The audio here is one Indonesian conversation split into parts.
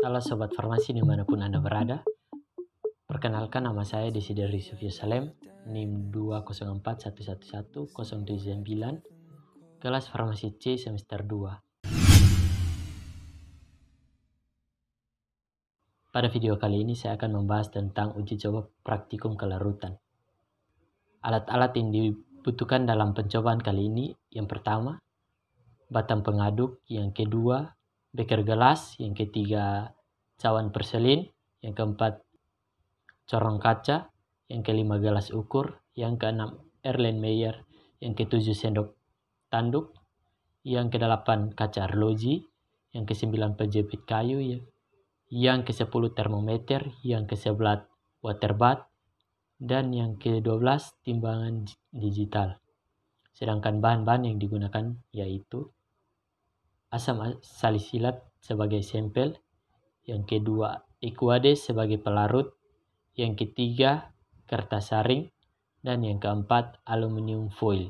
Halo Sobat Farmasi dimanapun Anda berada. Perkenalkan, nama saya Desider Yusuf Salem, NIM 204111079, kelas Farmasi C semester 2. Pada video kali ini saya akan membahas tentang uji coba praktikum kelarutan. Alat-alat yang dibutuhkan dalam pencobaan kali ini, yang pertama, batang pengaduk, yang kedua, beker gelas, yang ketiga, cawan perselin, yang keempat, corong kaca, yang kelima, gelas ukur, yang keenam, Erlenmeyer, yang ketujuh, sendok tanduk, yang kedelapan, kaca arloji, yang kesembilan, penjepit kayu, yang ke-10, termometer, yang ke-11, water bath, dan yang ke-12, timbangan digital. Sedangkan bahan-bahan yang digunakan yaitu asam salisilat sebagai sampel, yang kedua, Equades sebagai pelarut, yang ketiga, kertas saring, dan yang keempat, aluminium foil.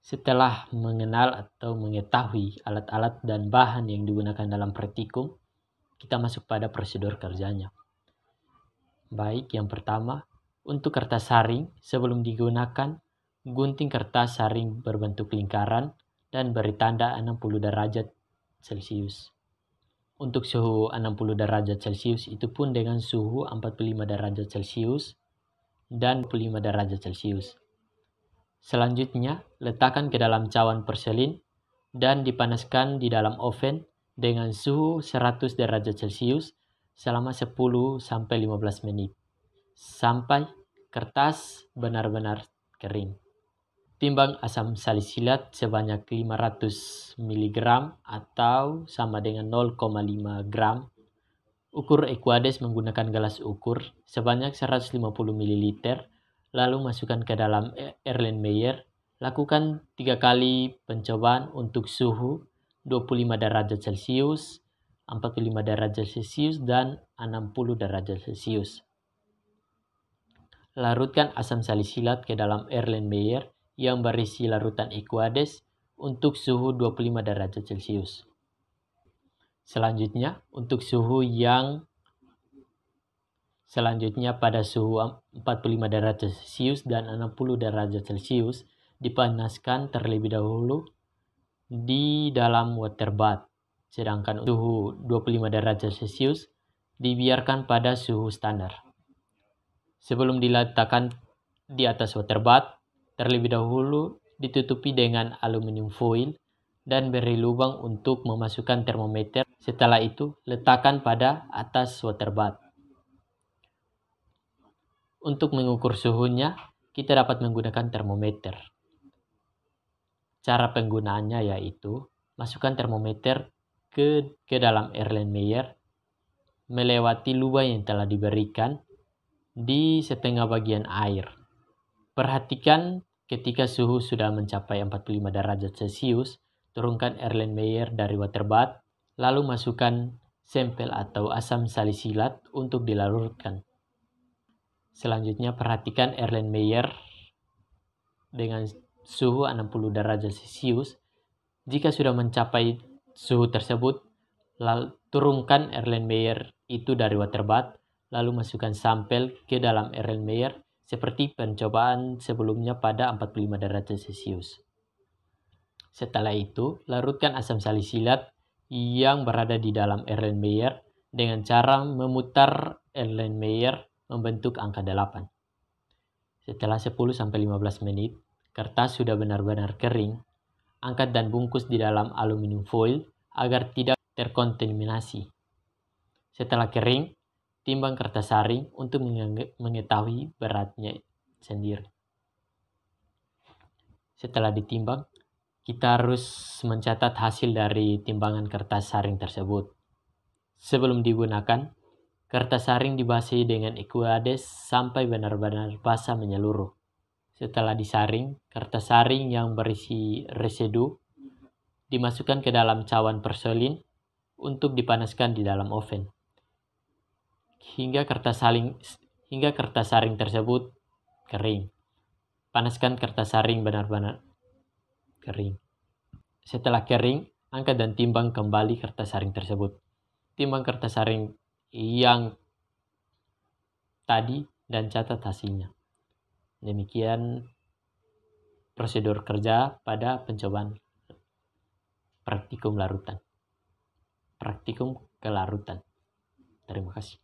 Setelah mengenal atau mengetahui alat-alat dan bahan yang digunakan dalam praktikum, kita masuk pada prosedur kerjanya. Baik, yang pertama, untuk kertas saring, sebelum digunakan, gunting kertas saring berbentuk lingkaran dan beri tanda 60 derajat Celcius. Untuk suhu 60 derajat Celcius itu pun dengan suhu 45 derajat Celcius dan 25 derajat Celcius. Selanjutnya, letakkan ke dalam cawan porselin dan dipanaskan di dalam oven dengan suhu 100 derajat Celcius selama 10-15 menit sampai kertas benar-benar kering. Timbang asam salisilat sebanyak 500 mg atau sama dengan 0,5 gram. Ukur Equades menggunakan gelas ukur sebanyak 150 ml, lalu masukkan ke dalam Erlenmeyer. Lakukan 3 kali pencobaan untuk suhu 25 derajat Celcius, 45 derajat Celcius, dan 60 derajat Celcius. Larutkan asam salisilat ke dalam Erlenmeyer yang berisi larutan Equades untuk suhu 25 derajat Celcius. Selanjutnya pada suhu 45 derajat Celcius dan 60 derajat Celcius dipanaskan terlebih dahulu di dalam water bath. Sedangkan suhu 25 derajat Celcius dibiarkan pada suhu standar. Sebelum diletakkan di atas water bath, terlebih dahulu ditutupi dengan aluminium foil dan beri lubang untuk memasukkan termometer. Setelah itu, letakkan pada atas water bath. Untuk mengukur suhunya, kita dapat menggunakan termometer. Cara penggunaannya yaitu masukkan termometer ke dalam Erlenmeyer melewati lubang yang telah diberikan di setengah bagian air. Perhatikan ketika suhu sudah mencapai 45 derajat Celcius, turunkan Erlenmeyer dari water bath, lalu masukkan sampel atau asam salisilat untuk dilarutkan. Selanjutnya perhatikan Erlenmeyer dengan suhu 60 derajat Celcius. Jika sudah mencapai suhu tersebut, lalu turunkan Erlenmeyer itu dari water bath, lalu masukkan sampel ke dalam Erlenmeyer seperti pencobaan sebelumnya pada 45 derajat Celcius. Setelah itu, larutkan asam salisilat yang berada di dalam Erlenmeyer dengan cara memutar Erlenmeyer membentuk angka 8. Setelah 10-15 menit, kertas sudah benar-benar kering. Angkat dan bungkus di dalam aluminium foil agar tidak terkontaminasi. Setelah kering, timbang kertas saring untuk mengetahui beratnya sendiri. Setelah ditimbang, kita harus mencatat hasil dari timbangan kertas saring tersebut. Sebelum digunakan, kertas saring dibasahi dengan Equades sampai benar-benar basah menyeluruh. Setelah disaring, kertas saring yang berisi residu dimasukkan ke dalam cawan porselin untuk dipanaskan di dalam oven hingga kertas saring tersebut kering. Panaskan kertas saring benar-benar kering. Setelah kering, angkat dan timbang kembali kertas saring tersebut. timbang kertas saring yang tadi dan catat hasilnya. Demikian prosedur kerja pada pencobaan praktikum larutan. Praktikum kelarutan. Terima kasih.